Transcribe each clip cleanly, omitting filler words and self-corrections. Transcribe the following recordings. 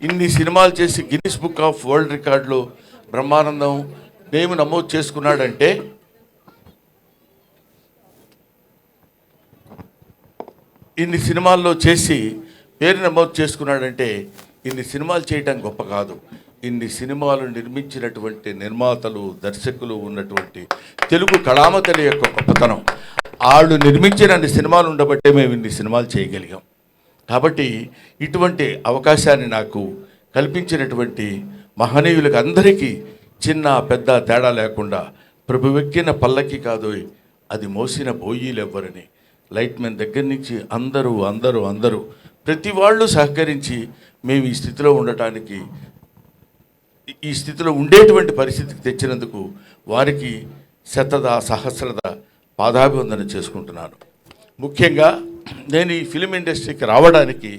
ఇన్ని సినిమాలు చేసి గిన్నిస్ బుక్ ఆఫ్ వరల్డ్ రికార్డులో బ్రహ్మానందం నేమ్ నమోదు చేసుకున్నాడంటే ఇన్ని సినిమాల్లో చేసి పేరు నమోదు చేసుకున్నాడంటే ఇన్ని సినిమాలు చేయటం గొప్ప కాదు. ఇన్ని సినిమాలు నిర్మించినటువంటి నిర్మాతలు, దర్శకులు ఉన్నటువంటి తెలుగు కళామతలి యొక్క గొప్పతనం. వాళ్ళు నిర్మించిన అన్ని సినిమాలు ఉండబట్టే మేము ఇన్ని సినిమాలు చేయగలిగాం. కాబట్టి ఇటువంటి అవకాశాన్ని నాకు కల్పించినటువంటి మహనీయులకు అందరికీ చిన్న పెద్ద తేడా లేకుండా ప్రభువెక్కిన పల్లకి కాదు అది మోసిన బోయీలు ఎవ్వరని లైట్ మెన్ దగ్గర నుంచి అందరూ ప్రతి వాళ్ళు సహకరించి మేము ఈ స్థితిలో ఉండటానికి, ఈ స్థితిలో ఉండేటువంటి పరిస్థితికి తెచ్చినందుకు వారికి సహస్రద పాదాభివందన చేసుకుంటున్నాను. ముఖ్యంగా నేను ఈ ఫిలిం ఇండస్ట్రీకి రావడానికి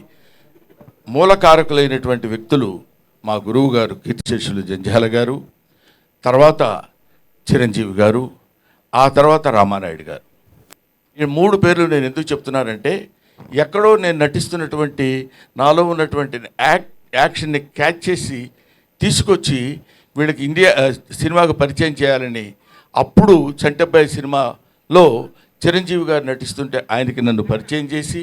మూలకారకులైనటువంటి వ్యక్తులు మా గురువు గారు కీర్తిశేషులు జంధ్యాల గారు, తర్వాత చిరంజీవి గారు, ఆ తర్వాత రామానాయుడు గారు. ఈ 3 పేర్లు నేను ఎందుకు చెప్తున్నానంటే ఎక్కడో నేను నటిస్తున్నటువంటి నాలో ఉన్నటువంటి యాక్షన్ని క్యాచ్ చేసి తీసుకొచ్చి వీళ్ళకి ఇండియా సినిమాకు పరిచయం చేయాలని, అప్పుడు చంటబ్బాయి సినిమాలో చిరంజీవి గారు నటిస్తుంటే ఆయనకి నన్ను పరిచయం చేసి,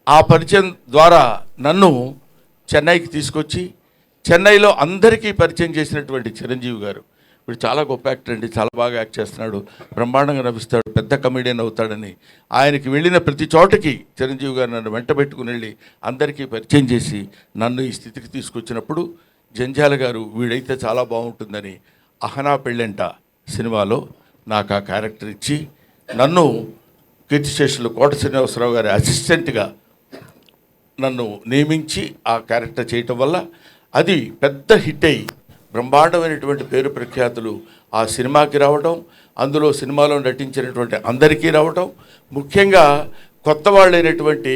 ఆ పరిచయం ద్వారా నన్ను చెన్నైకి తీసుకొచ్చి చెన్నైలో అందరికీ పరిచయం చేసినటువంటి చిరంజీవి గారు, వీడు చాలా గొప్ప యాక్టర్ అండి, చాలా బాగా యాక్ట్ చేస్తున్నాడు, బ్రహ్మాండంగా నవ్విస్తాడు, పెద్ద కమెడియన్ అవుతాడని ఆయనకి వెళ్ళిన ప్రతి చోటకి చిరంజీవి గారు నన్ను వెంట పెట్టుకుని వెళ్ళి అందరికీ పరిచయం చేసి నన్ను ఈ స్థితికి తీసుకొచ్చినప్పుడు జంధ్యాల గారు వీడైతే చాలా బాగుంటుందని అహనా పెళ్ళంట సినిమాలో నాకు ఆ క్యారెక్టర్ ఇచ్చి నన్ను కీర్తిశేషులు కోట శ్రీనివాసరావు గారి అసిస్టెంట్గా నన్ను నియమించి ఆ క్యారెక్టర్ చేయటం వల్ల అది పెద్ద హిట్ అయ్యి బ్రహ్మాండమైనటువంటి పేరు ప్రఖ్యాతులు ఆ సినిమాకి రావడం, అందులో సినిమాలో నటించినటువంటి అందరికీ రావడం, ముఖ్యంగా కొత్త వాళ్ళైనటువంటి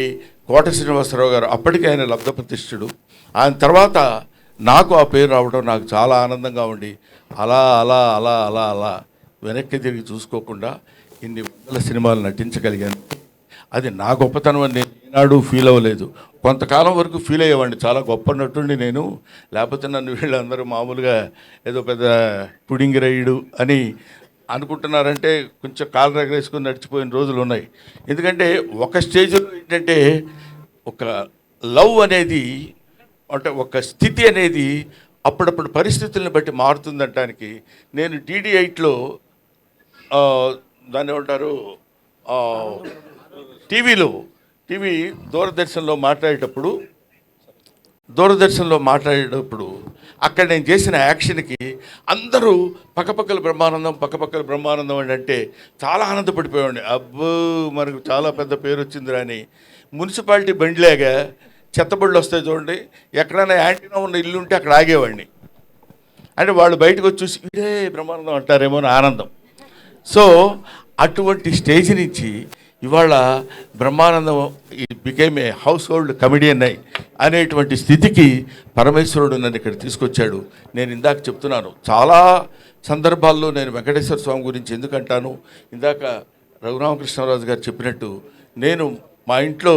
కోట శ్రీనివాసరావు గారు అప్పటికే ఆయన లబ్ధప్రతిష్ఠుడు, ఆయన తర్వాత నాకు ఆ పేరు రావడం నాకు చాలా ఆనందంగా ఉండి అలా అలా అలా అలా అలా వెనక్కి తిరిగి చూసుకోకుండా ఇన్ని వందల సినిమాలు నటించగలిగాను. అది నా గొప్పతనం అని నేను ఈనాడు ఫీల్ అవ్వలేదు. కొంతకాలం వరకు ఫీల్ అయ్యేవాడిని, చాలా గొప్ప నటుండి నేను, లేకపోతే నన్ను వీళ్ళందరూ మామూలుగా ఏదో పెద్ద పుడింగ్ రైడు అని అనుకుంటున్నారంటే కొంచెం కాలు రగరేసుకొని నడిచిపోయిన రోజులు ఉన్నాయి. ఎందుకంటే ఒక స్టేజ్లో ఏంటంటే ఒక లవ్ అనేది, అంటే ఒక స్థితి అనేది అప్పుడప్పుడు పరిస్థితులను బట్టి మారుతుందనటానికి నేను DD8లో దాన్ని ఏమంటారు టీవీ దూరదర్శన్లో మాట్లాడేటప్పుడు అక్కడ నేను చేసిన యాక్షన్కి అందరూ పక్కపక్కల బ్రహ్మానందం అని అంటే చాలా ఆనందపడిపోయాడు. అబ్బో మనకు చాలా పెద్ద పేరు వచ్చిందిరా అని. మున్సిపాలిటీ బండిలాగా చెత్తబడులు వస్తాయి చూడండి, ఎక్కడైనా యాంటీనా ఉన్న ఇల్లు ఉంటే అక్కడ ఆగేవాడిని. అంటే వాళ్ళు బయటకు వచ్చి చూసి ఇదే బ్రహ్మానందం అంటారేమో అని ఆనందం. సో అటువంటి స్టేజ్ నుంచి ఇవాళ Brahmanandam became a house hold comedian అనేటువంటి స్థితికి పరమేశ్వరుడు నన్ను ఇక్కడ తీసుకొచ్చాడు. నేను ఇందాక చెప్తున్నాను, చాలా సందర్భాల్లో నేను వెంకటేశ్వర స్వామి గురించి ఎందుకంటాను, ఇందాక రఘురామకృష్ణరాజు గారు చెప్పినట్టు నేను మా ఇంట్లో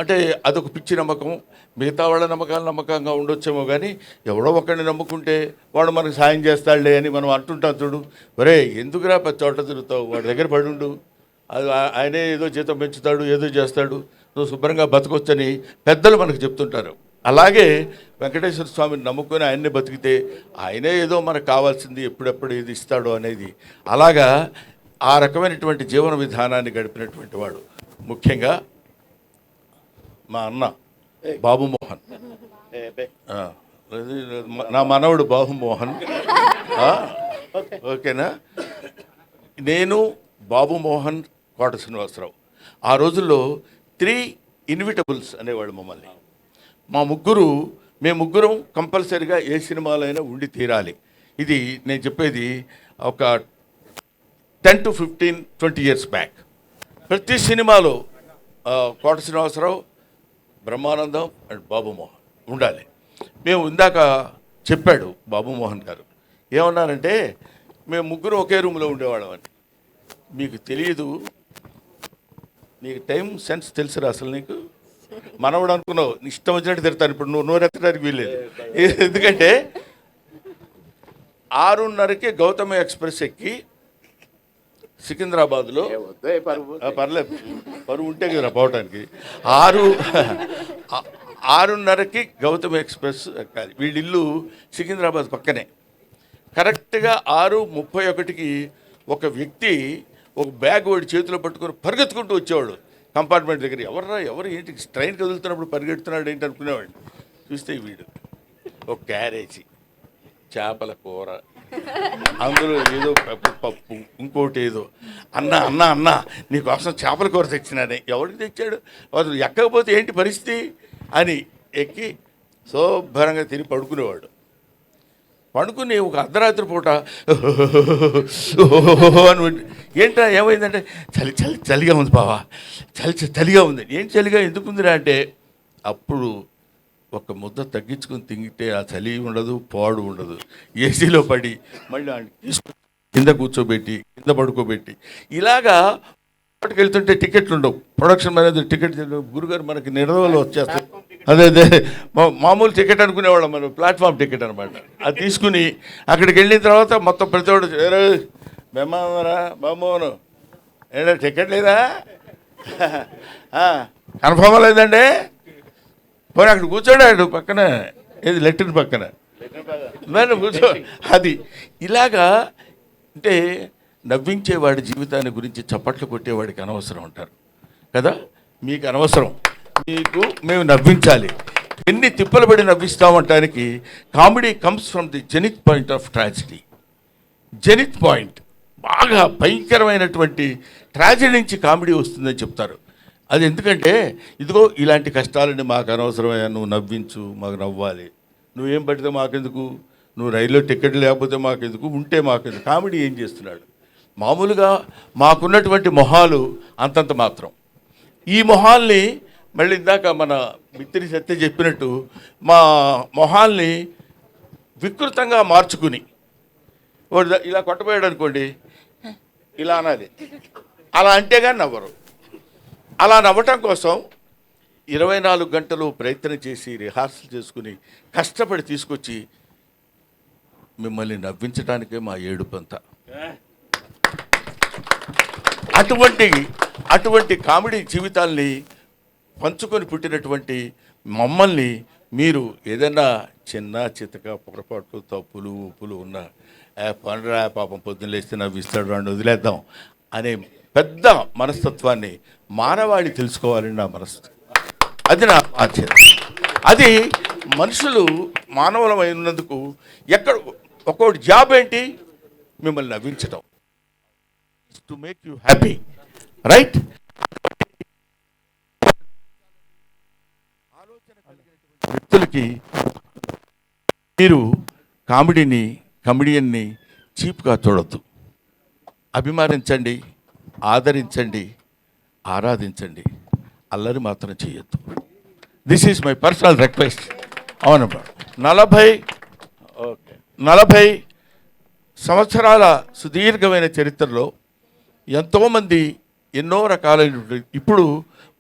అంటే అదొక పిచ్చి నమ్మకం, మిగతా వాళ్ళ నమ్మకంగా ఉండొచ్చేమో కానీ ఎవడో ఒకరిని నమ్ముకుంటే వాడు మనకు సాయం చేస్తాడులే అని మనం అంటుంటాం చూడు. ఒరే ఎందుకురా పది చోట తిరుగుతావు, వాడి దగ్గర పడుండు, అది ఆయనే ఏదో జీతం పెంచుతాడు, ఏదో చేస్తాడు, నువ్వు శుభ్రంగా బతకొచ్చని పెద్దలు మనకు చెప్తుంటారు. అలాగే వెంకటేశ్వర స్వామిని నమ్ముకొని ఆయన్ని బతికితే ఆయనే ఏదో మనకు కావాల్సింది ఎప్పుడెప్పుడు ఏది ఇస్తాడో అనేది, అలాగా ఆ రకమైనటువంటి జీవన విధానాన్ని గడిపినటువంటి వాడు. ముఖ్యంగా మా అన్న బాబు మోహన్, నా మనవడు బాబు మోహన్, ఓకేనా. నేను బాబు మోహన్, కోట శ్రీనివాసరావు ఆ రోజుల్లో 3 ఇన్విటబుల్స్ అనేవాళ్ళు మమ్మల్ని. మేము ముగ్గురం కంపల్సరీగా ఏ సినిమాలైనా ఉండి తీరాలి. ఇది నేను చెప్పేది ఒక 10 to 15, 20 years బ్యాక్. ప్రతి సినిమాలో కోట శ్రీనివాసరావు, బ్రహ్మానందం అండ్ బాబు మోహన్ ఉండాలి. మేము ఇందాక చెప్పాడు బాబు మోహన్ గారు ఏమన్నారంటే మేము ముగ్గురు ఒకే రూమ్లో ఉండేవాళ్ళం అని. మీకు తెలియదు, నీకు టైం సెన్స్ తెలుసురా అసలు నీకు? మనవడు అనుకున్నావు, ఇష్టం వచ్చినట్టు తిడతాను. ఇప్పుడు నువ్వు నోరెత్తడానికి వీల్లేదు. ఎందుకంటే 6:30కి గౌతమి ఎక్స్ప్రెస్ ఎక్కి సికింద్రాబాద్లో, పర్లేదు పరువు ఉంటే కదా పోవటానికి, 6:30కి గౌతమి ఎక్స్ప్రెస్ ఎక్కాలి. వీళ్ళిల్లు సికింద్రాబాద్ పక్కనే. కరెక్ట్గా 6:31కి ఒక వ్యక్తి ఒక బ్యాగ్ వాడి చేతిలో పట్టుకొని పరిగెత్తుకుంటూ వచ్చేవాడు కంపార్ట్మెంట్ దగ్గర. ఎవరు ఏంటి ట్రైన్ కదులుతున్నప్పుడు పరిగెడుతున్నాడు ఏంటి అనుకునేవాడు. చూస్తే వీడు ఒక క్యారేజీ చేపల కూర, అందులో ఏదో పప్పు, ఇంకోటి ఏదో. అన్న నీకోసం చేపల కూర తెచ్చినానే. ఎవరికి తెచ్చాడు? వాళ్ళు ఎక్కకపోతే ఏంటి పరిస్థితి అని ఎక్కి శుభ్రంగా తిని పడుకునేవాడు. పడుకుని ఒక అర్ధరాత్రి పూట అని ఏంటా ఏమైందంటే చలిగా ఉంది బావా, చలిగా ఉంది. ఏంటి చలిగా ఎందుకుందిరా అంటే, అప్పుడు ఒక ముద్ద తగ్గించుకొని తింగితే ఆ చలి ఉండదు, పాడు ఉండదు. ఏసీలో పడి మళ్ళీ కింద కూర్చోబెట్టి కింద పడుకోబెట్టి ఇలాగా పాటుకు వెళ్తుంటే టికెట్లు ఉండవు. ప్రొడక్షన్ మేనేజర్ టికెట్ గురుగారు మనకి నిర్వహణలో వచ్చేస్తారు. అదే మామూలు టికెట్ అనుకునేవాళ్ళం మనం, ప్లాట్ఫామ్ టికెట్ అనమాట. అది తీసుకుని అక్కడికి వెళ్ళిన తర్వాత మొత్తం ప్రతివాడు బెమ్మరా బామ్మోను ఏంటో టికెట్ లేదా, కన్ఫర్మ్ లేదండి, పోనీ అక్కడ కూర్చోండి, అక్కడ పక్కన ఏది లెట్రిన్ పక్కన మరి కూర్చో. అది ఇలాగా అంటే నవ్వించేవాడి జీవితాన్ని గురించి చప్పట్లు కొట్టేవాడికి అనవసరం అంటారు కదా. మీకు అనవసరం, మీకు మేము నవ్వించాలి. ఎన్ని తిప్పలు పడి నవ్విస్తామంటానికి comedy comes from the zenith point of tragedy. Zenith point బాగా భయంకరమైనటువంటి ట్రాజడీ నుంచి కామెడీ వస్తుందని చెప్తారు. అది ఎందుకంటే ఇదిగో ఇలాంటి కష్టాలని మాకు అనవసరమయ్యా, నువ్వు నవ్వించు, మాకు నవ్వాలి. నువ్వేం పడితే మాకెందుకు, నువ్వు రైల్లో టికెట్ లేకపోతే మాకెందుకు, ఉంటే మాకెందుకు. కామెడీ ఏం చేస్తున్నాడు? మామూలుగా మాకున్నటువంటి మొహాలు అంతంత మాత్రం. ఈ మొహాల్ని మళ్ళీ ఇందాక మన మిత్రి సత్య చెప్పినట్టు మా మొహాల్ని వికృతంగా మార్చుకుని వాడు ఇలా కొట్టబోయాడు అనుకోండి, ఇలా అనాలి. అలా అంటే కానీ నవ్వరు. అలా నవ్వటం కోసం 24 గంటలు ప్రయత్నం చేసి రిహార్సల్ చేసుకుని కష్టపడి తీసుకొచ్చి మిమ్మల్ని నవ్వించడానికే మా ఏడుపంతా. అటువంటి కామెడీ జీవితాల్ని పంచుకొని పుట్టినటువంటి మమ్మల్ని మీరు ఏదైనా చిన్న చితక పొరపాట్లు తప్పులు ఉప్పులు ఉన్న పండురా పాపం పొద్దున్న లేస్తే నవ్విస్తాడు అని వదిలేద్దాం అనే పెద్ద మనస్తత్వాన్ని మానవాళి తెలుసుకోవాలని నా మనస్తత్వం. అది నా ఆశ్చర్యం. అది మనుషులు మానవులమైనందుకు ఎక్కడ ఒక్కొక్కటి జాబ్ ఏంటి, మిమ్మల్ని నవ్వించడం, to make you happy, right? వ్యక్తులకి మీరు కమెడియన్ని చీప్గా చూడొద్దు. అభిమానించండి, ఆదరించండి, ఆరాధించండి, అల్లరి మాత్రం చేయొద్దు. This is my personal request. అవునమ్మా, 40 సంవత్సరాల సుదీర్ఘమైన చరిత్రలో ఎంతోమంది ఎన్నో రకాలైనటువంటి, ఇప్పుడు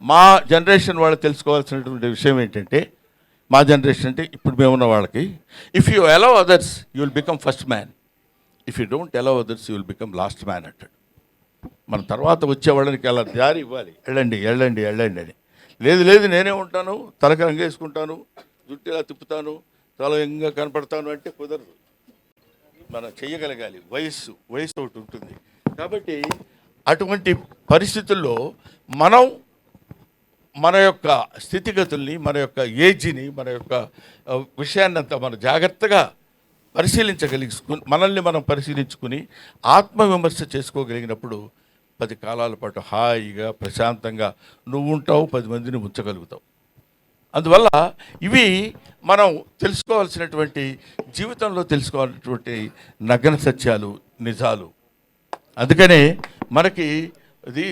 మా జనరేషన్ వాళ్ళు తెలుసుకోవాల్సినటువంటి విషయం ఏంటంటే, మా జనరేషన్ అంటే ఇప్పుడు మేమున్న వాళ్ళకి, if you allow others you will become first man, if you don't allow others you will become last man అంటాడు. మన తర్వాత వచ్చే వాళ్ళకి అలా దారి ఇవ్వాలి, వెళ్ళండి అని. లేదు నేనే ఉంటాను, తలకి రంగేసుకుంటాను, జుట్టు ఇలా తిప్పుతాను, చాలా ఎంగా కనపడతాను అంటే కుదరదు. మనం చెయ్యగలగాలి. వయస్సు ఒకటి ఉంటుంది. కాబట్టి అటువంటి పరిస్థితుల్లో మనం మన యొక్క స్థితిగతుల్ని, మన యొక్క ఏజ్ని, మన యొక్క విషయాన్ని అంతా మనం జాగ్రత్తగా మనల్ని మనం పరిశీలించుకుని ఆత్మవిమర్శ చేసుకోగలిగినప్పుడు 10 కాలాల పాటు హాయిగా ప్రశాంతంగా నువ్వు ఉంటావు, 10 మందిని ఉంచగలుగుతావు. అందువల్ల ఇవి మనం తెలుసుకోవాల్సినటువంటి, జీవితంలో తెలుసుకోవాల్సినటువంటి నగ్న సత్యాలు, నిజాలు. అందుకనే మనకి ఇది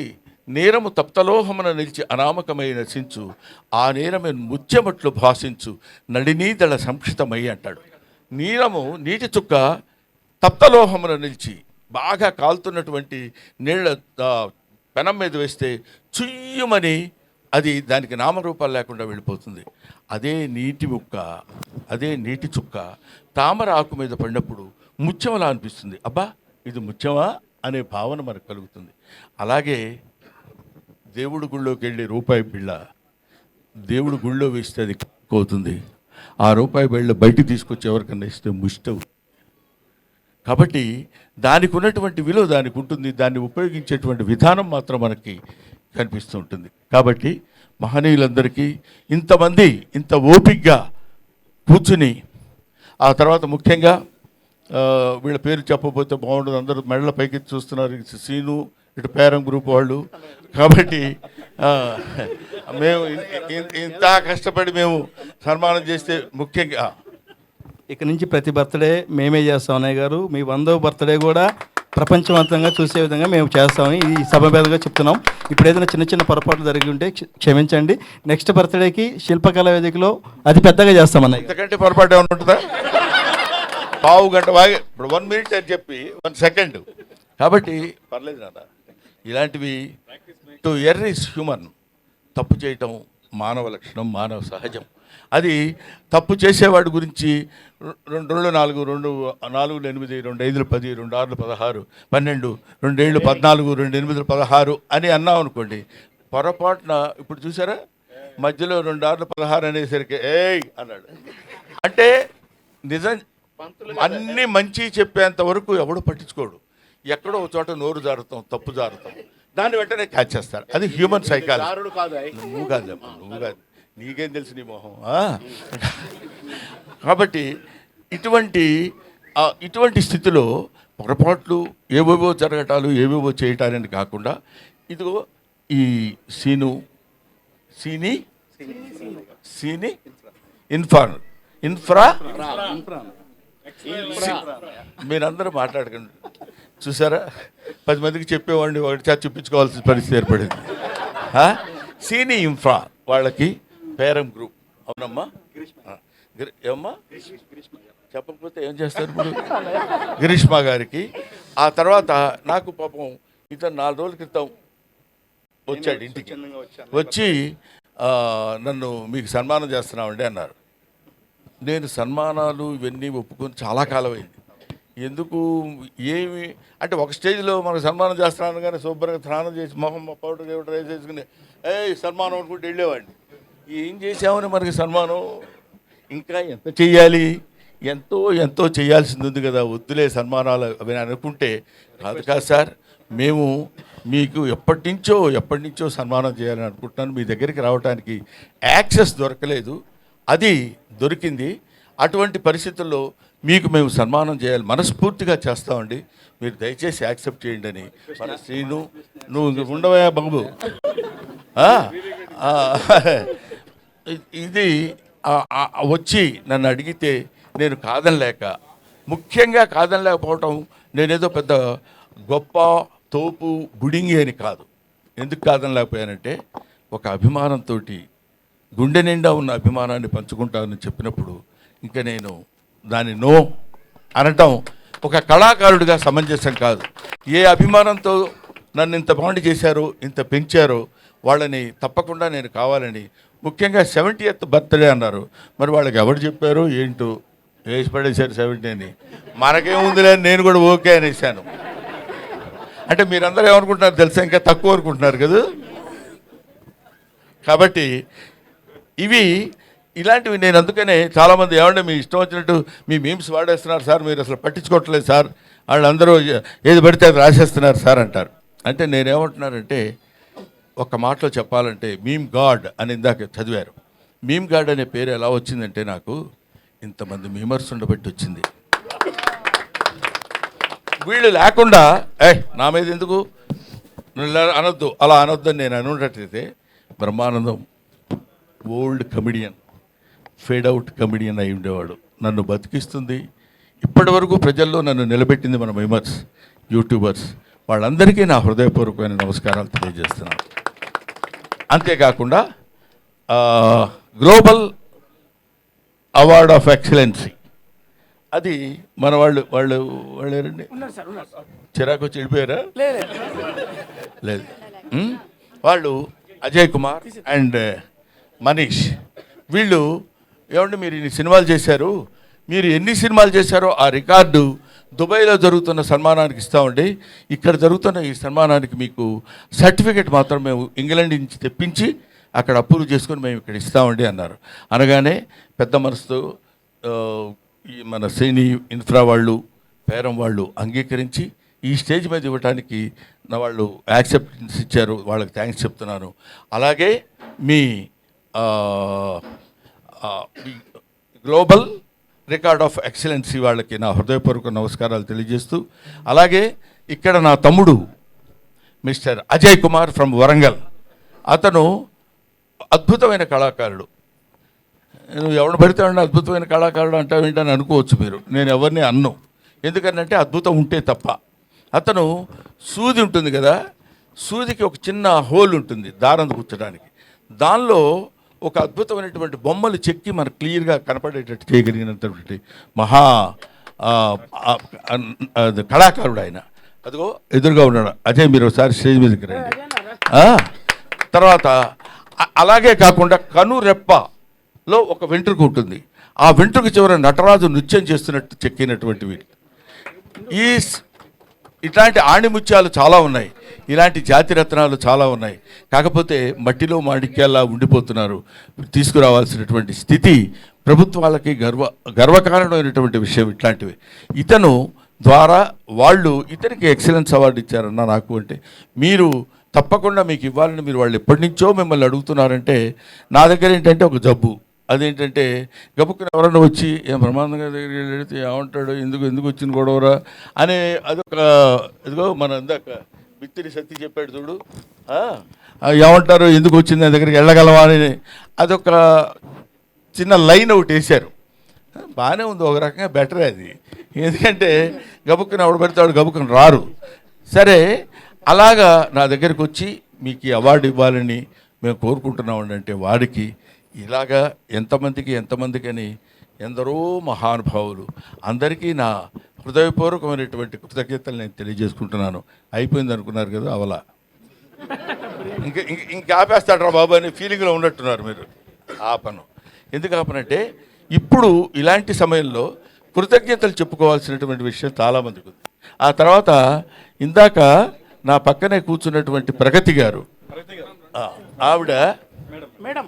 నేరము తప్తలోహమున నిలిచి అనామకమై నశించు, ఆ నేరమే ముత్యమట్లు భాషించు, నడినీదళ సంక్షితమై అంటాడు. నీటి చుక్క తప్తలోహమున నిలిచి బాగా కాలుతున్నటువంటి నీళ్ళ పెనం మీద వేస్తే చుయ్యమని అది దానికి నామరూపాలు లేకుండా వెళ్ళిపోతుంది. అదే నీటి ముక్క, అదే నీటి చుక్క తామర ఆకు మీద పడినప్పుడు ముత్యంలా అనిపిస్తుంది. అబ్బా ఇది ముత్యమా అనే భావన మనకు కలుగుతుంది. అలాగే దేవుడి గుళ్ళోకి వెళ్ళి రూపాయి బిళ్ళ దేవుడు గుళ్ళో వేస్తే అది పోతుంది. ఆ రూపాయి బిళ్ళ బయటికి తీసుకొచ్చి ఎవరికన్నా ఇస్తే ముష్టవు. కాబట్టి దానికి ఉన్నటువంటి విలువ దానికి ఉంటుంది. దాన్ని ఉపయోగించేటువంటి విధానం మాత్రం మనకి కనిపిస్తూ ఉంటుంది. కాబట్టి మహనీయులందరికీ ఇంతమంది ఇంత ఓపికగా కూర్చుని, ఆ తర్వాత ముఖ్యంగా వీళ్ళ పేరు చెప్పబోతే బాగుండదు, అందరూ మెడల పైకి చూస్తున్నారు, సీను ఇటు పేరం గ్రూప్ వాళ్ళు. కాబట్టి మేము ఇంత కష్టపడి మేము సన్మానం చేస్తే ముఖ్యంగా ఇక నుంచి ప్రతి బర్త్డే మేమే చేస్తాం. అన్నయ్య గారు, మీ 100వ బర్త్డే కూడా ప్రపంచవంతంగా చూసే విధంగా మేము చేస్తామని ఈ సభ మీదుగా చెప్తున్నాం. ఇప్పుడు ఏదైనా చిన్న చిన్న పొరపాట్లు జరిగి ఉంటే క్షమించండి. నెక్స్ట్ బర్త్డేకి శిల్పకళా వేదికలో అది పెద్దగా చేస్తాం అన్నయ్య. ఇంతకంటే పొరపాటు ఏమైనా ఉంటుందా? పావు గంట వాగే, ఇప్పుడు 1 minute అని చెప్పి 1 second. కాబట్టి పర్లేదు నాన్న, ఇలాంటివి టు ఎర్ర్ ఇస్ హ్యూమన్. తప్పు చేయటం మానవ లక్షణం, మానవ సహజం. అది తప్పు చేసేవాడి గురించి 2 2 4 2 4 8 2 5 10 2 6 16 12 2 7 14 2 8 16 అని అన్నాం అనుకోండి, పొరపాటున ఇప్పుడు చూసారా మధ్యలో 2 6 16 అనేసరికి ఏయ్ అన్నాడు అంటే నిజం అన్నీ మంచి చెప్పేంత వరకు ఎవడు పట్టించుకోడు. ఎక్కడో ఒక చోట నోరు జారుతాం, తప్పు జారుతాం, దాన్ని వెంటనే క్యాచ్ చేస్తారు. అది హ్యూమన్ సైకాలజీ. నువ్వు కాదు, నీకేం తెలుసు నీ మొహం. కాబట్టి ఇటువంటి స్థితిలో పొరపాట్లు ఏవేవో జరగటాలు ఏవేవో చేయటాలని కాకుండా ఇదిగో ఈ సీని ఇన్ఫ్రా మీరందరూ మాట్లాడకండి. చూసారా, 10 మందికి చెప్పేవాడిని ఒకటి చేత చూపించుకోవాల్సిన పరిస్థితి ఏర్పడింది. సీని ఇన్ఫ్రా వాళ్ళకి పేరం గ్రూప్. అవునమ్మా, ఏమమ్మా చెప్పకపోతే ఏం చేస్తారు ఇప్పుడు? గిరీష్మా గారికి. ఆ తర్వాత నాకు పాపం ఇతను 4 రోజుల క్రితం వచ్చాడు ఇంటికి. వచ్చి నన్ను మీకు సన్మానం చేస్తున్నామండి అన్నారు. నేను సన్మానాలు ఇవన్నీ ఒప్పుకొని చాలా కాలం అయింది. ఎందుకు ఏమి అంటే ఒక స్టేజ్లో మనకు సన్మానం చేస్తున్నాను కానీ శుభ్రంగా స్నానం చేసి మొహం పౌడర్ గౌడర్ రైస్ చేసుకుని సన్మానం అనుకుంటూ వెళ్ళేవాడిని. ఏం చేసామని మనకి సన్మానం? ఇంకా ఎంత చెయ్యాలి? ఎంతో చేయాల్సింది ఉంది కదా, వద్దులే సన్మానాలు అవి అనుకుంటే కాదు సార్, మేము మీకు ఎప్పటి నుంచో సన్మానం చేయాలని అనుకుంటున్నాను. మీ దగ్గరికి రావడానికి యాక్సెస్ దొరకలేదు, అది దొరికింది. అటువంటి పరిస్థితుల్లో మీకు మేము సన్మానం చేయాలి, మనస్ఫూర్తిగా చేస్తామండి, మీరు దయచేసి యాక్సెప్ట్ చేయండి అని. మన శ్రీను, నువ్వు ఉండవయా బాబు, ఇది వచ్చి నన్ను అడిగితే నేను ముఖ్యంగా కాదనలేకపోవటం నేనేదో పెద్ద గొప్ప తోపు బుడింగి అని కాదు. ఎందుకు కాదనలేకపోయానంటే ఒక అభిమానంతో, గుండె నిండా ఉన్న అభిమానాన్ని పంచుకుంటానని చెప్పినప్పుడు ఇంకా నేను దాన్ని నో అనటం ఒక కళాకారుడిగా సమంజసం కాదు. ఏ అభిమానంతో నన్ను ఇంత బాండ్ చేశారో, ఇంత పెంచారో వాళ్ళని తప్పకుండా నేను కావాలని. ముఖ్యంగా 70th బర్త్డే అన్నారు. మరి వాళ్ళకి ఎవరు చెప్పారో ఏంటో, వేసి పడేశారు 70 అని. మనకేముందిలే అని నేను కూడా ఓకే అనేసాను. అంటే మీరందరూ ఏమనుకుంటున్నారు తెలుసా, ఇంకా తక్కువ అనుకుంటున్నారు కదా. కాబట్టి ఇలాంటివి నేను అందుకనే చాలామంది ఏమంటే మీ ఇష్టం వచ్చినట్టు మీ మీమ్స్ వాడేస్తున్నారు సార్, మీరు అసలు పట్టించుకోవట్లేదు సార్, వాళ్ళందరూ ఏది పడితే అది రాసేస్తున్నారు సార్ అంటారు. అంటే నేనేమంటున్నానంటే ఒక మాటలో చెప్పాలంటే మీమ్ గాడ్ అని ఇందాక చదివారు. మీమ్ గాడ్ అనే పేరు ఎలా వచ్చిందంటే నాకు ఇంతమంది మీమర్స్ ఉండబట్టి వచ్చింది. వీళ్ళు లేకుండా నా మీద ఎందుకు అనొద్దు, అలా అనొద్దు అని నేను అనున్నట్టయితే Brahmanandam old comedian, fade out comedian అయి ఉండేవాడు. నన్ను బతికిస్తుంది, ఇప్పటి వరకు ప్రజల్లో నన్ను నిలబెట్టింది మన మీమర్స్, యూట్యూబర్స్, వాళ్ళందరికీ నా హృదయపూర్వకమైన నమస్కారాలు తెలియజేస్తున్నాను. అంతేకాకుండా గ్లోబల్ అవార్డ్ ఆఫ్ ఎక్సలెన్సీ అది మన వాళ్ళు ఎవరండి? చిరాకు వచ్చి వెళ్ళిపోయారా? లేదు, వాళ్ళు అజయ్ కుమార్ అండ్ మనీష్, వీళ్ళు ఏమంటే మీరు ఇన్ని సినిమాలు చేశారు, మీరు ఎన్ని సినిమాలు చేశారో ఆ రికార్డు దుబాయ్లో జరుగుతున్న సన్మానానికి ఇస్తామండి, ఇక్కడ జరుగుతున్న ఈ సన్మానానికి మీకు సర్టిఫికెట్ మాత్రం మేము ఇంగ్లాండ్ నుంచి తెప్పించి అక్కడ అప్రూవ్ చేసుకొని మేము ఇక్కడ ఇస్తామండి అన్నారు. అనగానే పెద్ద మనసుతో ఈ మన శ్రేణి ఇన్ఫ్రా వాళ్ళు, పేరం వాళ్ళు అంగీకరించి ఈ స్టేజ్ మీద ఇవ్వడానికి నా వాళ్ళు యాక్సెప్టెన్స్ ఇచ్చారు, వాళ్ళకి థ్యాంక్స్ చెప్తున్నాను. అలాగే మీ గ్లోబల్ రికార్డ్ ఆఫ్ ఎక్సలెన్సీ వాళ్ళకి నా హృదయపూర్వక నమస్కారాలు తెలియజేస్తూ, అలాగే ఇక్కడ నా తమ్ముడు మిస్టర్ అజయ్ కుమార్ ఫ్రమ్ వరంగల్, అతను అద్భుతమైన కళాకారుడు. నువ్వు ఎవరు పెడితే అద్భుతమైన కళాకారుడు అంటావు ఏంటని అనుకోవచ్చు మీరు, నేను ఎవరిని అన్ను, ఎందుకంటే అద్భుతం ఉంటే తప్ప. అతను సూది ఉంటుంది కదా, సూదికి ఒక చిన్న హోల్ ఉంటుంది దారం కూర్చడానికి, దానిలో ఒక అద్భుతమైనటువంటి బొమ్మలు చెక్కి మనకు క్లియర్గా కనపడేటట్టు చేయగలిగినటువంటి మహా కళాకారుడు ఆయన. అదిగో ఎదురుగా ఉన్నాడు అజయ్, మీరు ఒకసారి స్టేజ్ మీదకి రండి. తర్వాత అలాగే కాకుండా కనురెప్పలో ఒక వెంట్రుక ఉంటుంది, ఆ వెంట్రుక చివర నటరాజు నృత్యం చేస్తున్నట్టు చెక్కినటువంటివి. ఇట్లాంటి ఆణిముత్యాలు చాలా ఉన్నాయి, ఇలాంటి జాతిరత్నాలు చాలా ఉన్నాయి. కాకపోతే మట్టిలో మాణిక్యాల్లా ఉండిపోతున్నారు. తీసుకురావాల్సినటువంటి స్థితి ప్రభుత్వాలకి గర్వకారణమైనటువంటి విషయం ఇట్లాంటివి. ఇతను ద్వారా వాళ్ళు ఇతనికి ఎక్సలెన్స్ అవార్డు ఇచ్చారన్న నాకు. అంటే మీరు తప్పకుండా మీకు ఇవ్వాలని మీరు వాళ్ళు ఎప్పటి నుంచో మిమ్మల్ని అడుగుతున్నారంటే, నా దగ్గర ఏంటంటే ఒక జబ్బు, అదేంటంటే గబుక్కుని ఎవరన్నా వచ్చి ఏం ప్రమాదంగా దగ్గరికి వెళితే ఏమంటాడు, ఎందుకు వచ్చిన గొడవరా అనే అదొక, ఇదిగో మన ఇందాక బిత్తిరి సత్తి చెప్పాడు చూడు, ఏమంటారు ఎందుకు వచ్చింది నా దగ్గరికి వెళ్ళగలవా అని అదొక చిన్న లైన్ ఒకటి వేశారు. బాగానే ఉంది, ఒక రకంగా బెటరే అది, ఎందుకంటే గబుక్కుని ఎవడు పెడతాడు, గబుక్కుని రారు. సరే, అలాగా నా దగ్గరికి వచ్చి మీకు ఈ అవార్డు ఇవ్వాలని మేము కోరుకుంటున్నామండి అంటే, వాడికి ఇలాగా ఎంతమందికి అని ఎందరో మహానుభావులు అందరికీ నా హృదయపూర్వకమైనటువంటి కృతజ్ఞతలు నేను తెలియజేసుకుంటున్నాను. అయిపోయింది అనుకున్నారు కదా, అవలా ఇంక ఆపేస్తాడ్రా బాబు అనే ఫీలింగ్లో ఉన్నట్టున్నారు మీరు. ఆపను. ఎందుకు ఆపనంటే, ఇప్పుడు ఇలాంటి సమయంలో కృతజ్ఞతలు చెప్పుకోవాల్సినటువంటి విషయం చాలామందికి ఉంది. ఆ తర్వాత ఇందాక నా పక్కనే కూర్చున్నటువంటి ప్రగతి గారు, ఆవిడ మేడం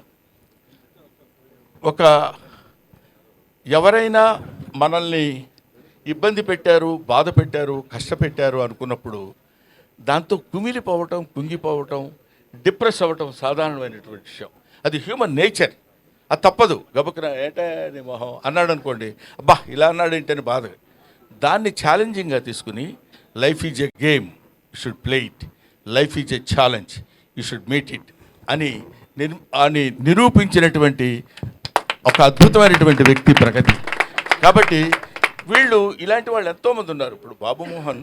ఒక ఎవరైనా మనల్ని ఇబ్బంది పెట్టారు, బాధ పెట్టారు, కష్టపెట్టారు అనుకున్నప్పుడు దాంతో కుమిలిపోవటం, కుంగిపోవటం, డిప్రెస్ అవ్వటం సాధారణమైనటువంటి విషయం. అది హ్యూమన్ నేచర్, అది తప్పదు. గబుక్కున ఏంటే నీ మొహం అన్నాడు అనుకోండి, అబ్బా ఇలా అన్నాడు ఏంటని బాధ. దాన్ని ఛాలెంజింగ్గా తీసుకుని life is a game, you should play it, life is a challenge, you should meet it అని నిరూపించినటువంటి ఒక అద్భుతమైనటువంటి వ్యక్తి ప్రగతి. కాబట్టి వీళ్ళు ఇలాంటి వాళ్ళు ఎంతోమంది ఉన్నారు. ఇప్పుడు బాబు మోహన్,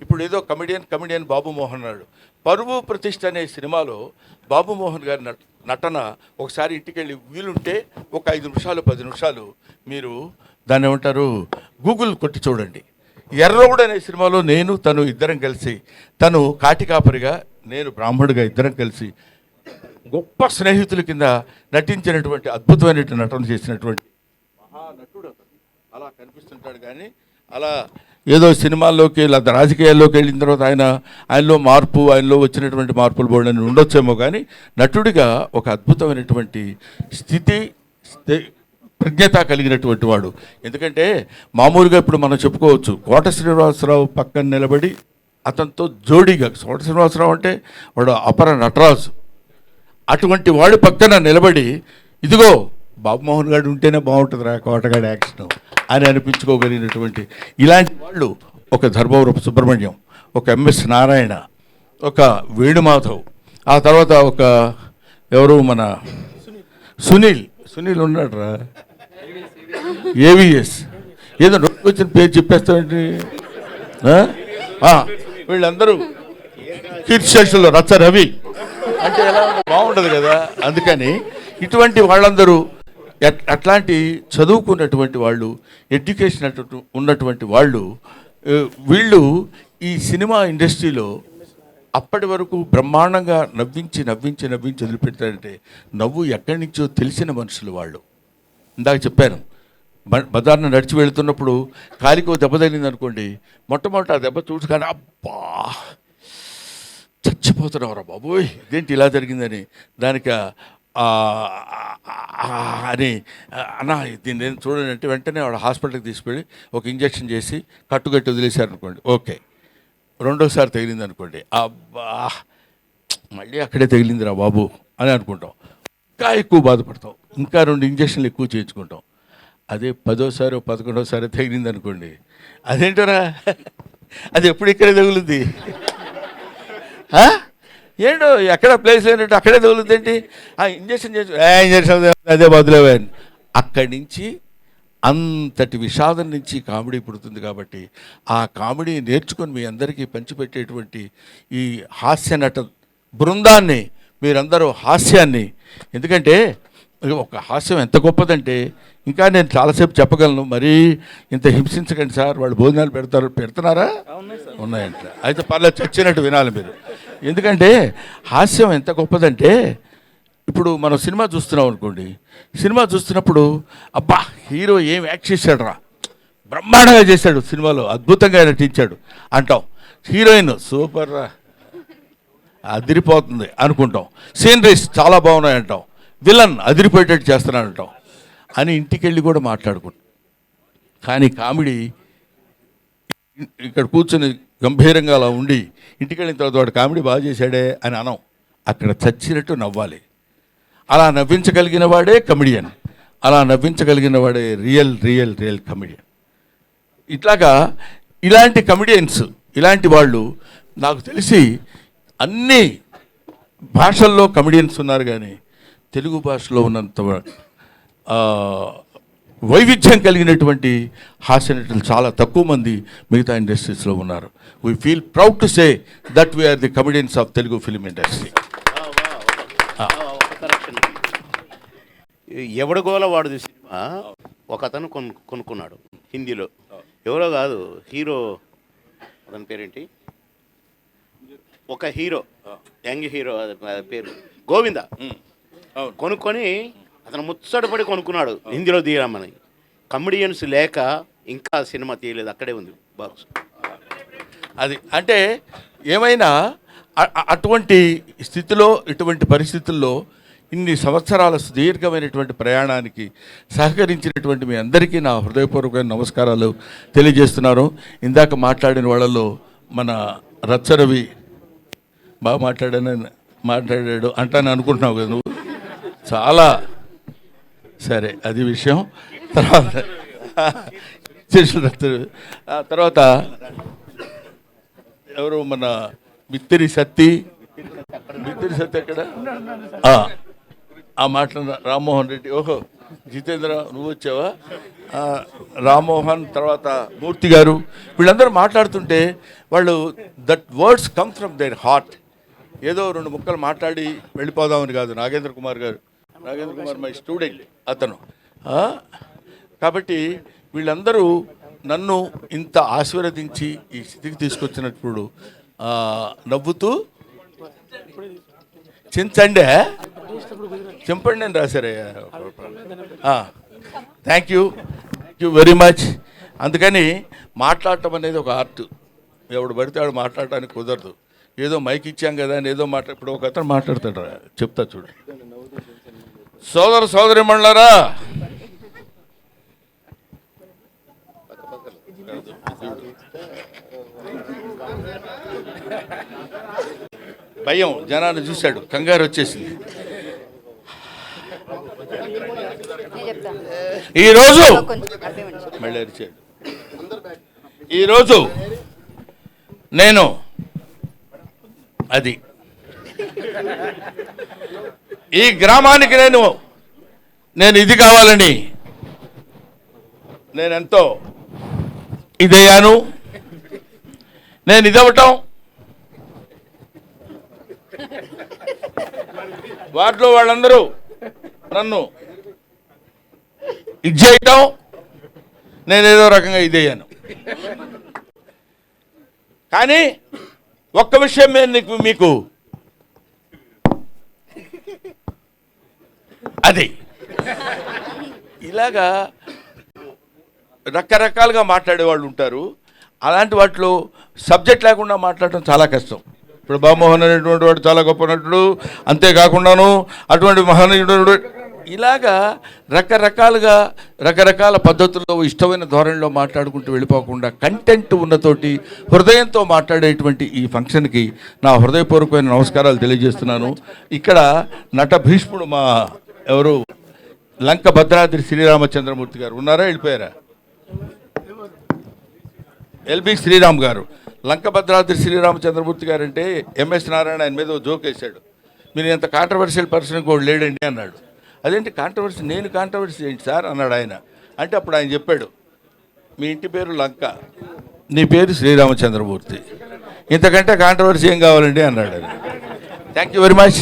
ఇప్పుడు ఏదో కమిడియన్ బాబు మోహన్ అన్నాడు. పరువు ప్రతిష్ఠ అనే సినిమాలో బాబు మోహన్ గారి నటన ఒకసారి ఇంటికి వెళ్ళి వీలుంటే ఒక 5 నిమిషాలు 10 నిమిషాలు మీరు దాన్ని ఏమంటారు గూగుల్ కొట్టి చూడండి. ఎర్రగూడ అనే సినిమాలో నేను తను ఇద్దరం కలిసి, తను కాటికాపరిగా నేను బ్రాహ్మణుడిగా ఇద్దరం కలిసి గొప్ప స్నేహితుల కింద నటించినటువంటి అద్భుతమైనటువంటి నటన చేసినటువంటి మహానటుడు అతను. అలా కనిపిస్తుంటాడు, కానీ అలా ఏదో సినిమాల్లోకి లేదా రాజకీయాల్లోకి వెళ్ళిన తర్వాత ఆయనలో వచ్చినటువంటి మార్పులు బోర్డని ఉండొచ్చేమో, కానీ నటుడిగా ఒక అద్భుతమైనటువంటి స్థితి ప్రజ్ఞత కలిగినటువంటి వాడు. ఎందుకంటే మామూలుగా ఇప్పుడు మనం చెప్పుకోవచ్చు, కోట శ్రీనివాసరావు పక్కన నిలబడి అతనితో జోడీగా, కోట శ్రీనివాసరావు అంటే వాడు అపర నటరాజు, అటువంటి వాడి పక్కన నిలబడి ఇదిగో బాబుమోహన్ గారు ఉంటేనే బాగుంటుందిరా కోటగాడి యాక్షన్ అని అనిపించుకోగలిగినటువంటి ఇలాంటి వాళ్ళు ఒక ధర్మవరపు సుబ్రహ్మణ్యం, ఒక ఎంఎస్ నారాయణ, ఒక వేణుమాధవ్, ఆ తర్వాత ఒక ఎవరు మన సునీల్ ఉన్నాడు రా, ఏవిఎస్, ఏదో వచ్చిన పేరు చెప్పేస్తామండి. వీళ్ళందరూ కీర్తిశేషులు రచ్చ రవి అంటే ఎలా బాగుంటుంది కదా. అందుకని ఇటువంటి వాళ్ళందరూ అట్లాంటి చదువుకున్నటువంటి వాళ్ళు, ఎడ్యుకేషన్ ఉన్నటువంటి వాళ్ళు, వీళ్ళు ఈ సినిమా ఇండస్ట్రీలో అప్పటి వరకు బ్రహ్మాండంగా నవ్వించి నవ్వించి నవ్వించి వదిలిపెడతారంటే నవ్వు ఎక్కడి నుంచో తెలిసిన మనుషులు వాళ్ళు. ఇందాక చెప్పాను, బజార్ను నడిచి వెళుతున్నప్పుడు కాలికో దెబ్బ తగిలింది అనుకోండి, మొట్టమొదటి ఆ దెబ్బ చూసుకొని అబ్బా చచ్చిపోతున్నావురా బాబోయ్ ఇదేంటి ఇలా జరిగిందని, దానికి అని అన్న దీన్ని నేను చూడండి అంటే వెంటనే వాడు హాస్పిటల్కి తీసుకెళ్ళి ఒక ఇంజక్షన్ చేసి కట్టుకట్టి వదిలేశారు అనుకోండి, ఓకే. రెండోసారి తగిలింది అనుకోండి, అబ్బా మళ్ళీ అక్కడే తగిలిందిరా బాబు అని అనుకుంటాం, ఇంకా ఎక్కువ బాధపడతాం, ఇంకా 2 ఇంజక్షన్లు ఎక్కువ చేయించుకుంటాం. అదే 10వ సారి 11వ సారి తగిలింది అనుకోండి, అదేంటోరా అది ఎప్పుడు ఇక్కడే తగులుద్ది, ఏంటో ఎక్కడ ప్లేస్ లేనట్టు అక్కడే తగులుద్ది ఏంటి, ఇంజక్షన్ చేసి ఇంజక్షన్ అదే బదులేవే. అక్కడి నుంచి అంతటి విషాదం నుంచి కామెడీ పుడుతుంది. కాబట్టి ఆ కామెడీ నేర్చుకొని మీ అందరికీ పంచిపెట్టేటువంటి ఈ హాస్య నట బృందాన్ని, మీరందరూ హాస్యాన్ని, ఎందుకంటే ఒక హాస్యం ఎంత గొప్పదంటే ఇంకా నేను చాలాసేపు చెప్పగలను, మరీ ఇంత హింసించకండి సార్, వాళ్ళు భోజనాలు పెడుతున్నారా ఉన్నాయంట, అయితే పర్లేదు చచ్చినట్టు వినాలి మీరు. ఎందుకంటే హాస్యం ఎంత గొప్పదంటే, ఇప్పుడు మనం సినిమా చూస్తున్నాం అనుకోండి, సినిమా చూస్తున్నప్పుడు అబ్బా హీరో ఏం యాక్ట్ చేశాడు రా, బ్రహ్మాండంగా చేశాడు, సినిమాలో అద్భుతంగా నటించాడు అంటాం, హీరోయిన్ సూపర్ రా అదిరిపోతుంది అనుకుంటాం, సీనరీస్ చాలా బాగున్నాయి అంటాం, విలన్ అదిరిపోయేటట్టు చేస్తున్నాడు అంటాం అని ఇంటికి వెళ్ళి కూడా మాట్లాడుకుంటాం. కానీ కామెడీ ఇక్కడ కూర్చొని గంభీరంగా అలా ఉండి ఇంటికి వెళ్ళిన తర్వాత వాడు కామెడీ బాగా చేశాడే అని అనం, అక్కడ చచ్చినట్టు నవ్వాలి. అలా నవ్వించగలిగిన వాడే కమెడియన్, అలా నవ్వించగలిగిన వాడే రియల్ రియల్ రియల్ కమెడియన్. ఇట్లాగా ఇలాంటి కమెడియన్స్, ఇలాంటి వాళ్ళు నాకు తెలిసి అన్ని భాషల్లో కమెడియన్స్ ఉన్నారు, కానీ తెలుగు భాషలో ఉన్నంత వైవిధ్యం కలిగినటువంటి హాస్య నటులు చాలా తక్కువ మంది మిగతా ఇండస్ట్రీస్లో ఉన్నారు. We feel proud to say that we are the comedians of Telugu film industry. ఎవడగోల వాడు సినిమా ఒక అతను కొనుక్కున్నాడు హిందీలో, ఎవరో కాదు హీరో, అతని పేరేంటి, ఒక హీరో యంగ్ హీరో పేరు గోవింద, కొనుక్కొని అతను ముచ్చటపడి కొనుక్కున్నాడు హిందీలో తీయమని. కమెడియన్స్ లేక ఇంకా సినిమా తీయలేదు, అక్కడే ఉంది బాక్స్. అది అంటే ఏమైనా అటువంటి స్థితిలో, ఇటువంటి పరిస్థితుల్లో ఇన్ని సంవత్సరాల సుదీర్ఘమైనటువంటి ప్రయాణానికి సహకరించినటువంటి మీ అందరికీ నా హృదయపూర్వకమైన నమస్కారాలు తెలియజేస్తున్నాను. ఇందాక మాట్లాడిన వాళ్ళలో మన రచ్చరవి బాగా మాట్లాడాడు అంటాను అనుకుంటున్నావు కదా నువ్వు, చాలా సరే అది విషయం. తర్వాత ఎవరు మన మిత్తిరి సత్తి ఎక్కడ ఆ మాటలు రామ్మోహన్ రెడ్డి, ఓహో జితేంద్ర నువ్వు వచ్చావా, రామ్మోహన్, తర్వాత మూర్తి గారు, వీళ్ళందరూ మాట్లాడుతుంటే వాళ్ళు that words come from their heart. ఏదో 2 ముక్కలు మాట్లాడి వెళ్ళిపోదామని కాదు. నాగేంద్ర కుమార్ మై స్టూడెంట్ అతను. కాబట్టి వీళ్ళందరూ నన్ను ఇంత ఆశీర్వదించి ఈ స్థితికి తీసుకొచ్చినప్పుడు నవ్వుతూ చించండి చింపండి అని రాశారయ్యా. Thank you very much. అందుకని మాట్లాడటం అనేది ఒక ఆర్ట్, ఎవడు పడితే వాడు మాట్లాడటానికి కుదరదు. ఏదో మైక్ ఇచ్చాం కదా అని ఏదో ఇప్పుడు ఒక అతను మాట్లాడతాడు, చెప్తా చూడు. సోదరి మండలారా, భయం జనాన్ని చూశాడు, కంగారు వచ్చేసింది. ఈరోజు మళ్ళీ అరిచాడు. ఈరోజు నేను అది ఈ గ్రామానికి నేను ఇది కావాలని నేనెంతో ఇదయ్యాను. నేను ఇదవటం, వాటిలో వాళ్ళందరూ నన్ను ఇది చేయటం, నేను ఏదో రకంగా ఇదయ్యాను. కానీ ఒక్క విషయం నేను మీకు అది ఇలాగా రకరకాలుగా మాట్లాడే వాళ్ళు ఉంటారు. అలాంటి వాటిలో సబ్జెక్ట్ లేకుండా మాట్లాడటం చాలా కష్టం. ఇప్పుడు బాబుమోహన్ అనేటువంటి వాడు చాలా గొప్ప నటుడు, అంతేకాకుండాను అటువంటి మహనీయుడు ఇలాగా రకరకాలుగా రకరకాల పద్ధతుల్లో ఇష్టమైన ధోరణిలో మాట్లాడుకుంటూ వెళ్ళిపోకుండా కంటెంట్ ఉన్నతోటి హృదయంతో మాట్లాడేటువంటి ఈ ఫంక్షన్కి నా హృదయపూర్వకమైన నమస్కారాలు తెలియజేస్తున్నాను. ఇక్కడ నట భీష్ముడు మా ఎవరు లంక భద్రాద్రి శ్రీరామచంద్రమూర్తి గారు ఉన్నారా, వెళ్ళిపోయారా? ఎల్బి శ్రీరామ్ గారు. లంక భద్రాద్రి శ్రీరామచంద్రమూర్తి గారు అంటే ఎంఎస్ నారాయణ ఆయన మీద జోక్ వేశాడు, మీరు ఎంత కాంట్రవర్షియల్ పర్సన్ కూడా లేడండి అన్నాడు. అదేంటి కాంట్రవర్సీ, నేను కాంట్రవర్సీ ఏంటి సార్ అన్నాడు ఆయన. అంటే అప్పుడు ఆయన చెప్పాడు, మీ ఇంటి పేరు లంక, నీ పేరు శ్రీరామచంద్రమూర్తి, ఇంతకంటే కాంట్రవర్సీ ఏం కావాలండి అన్నాడు. Thank you very much.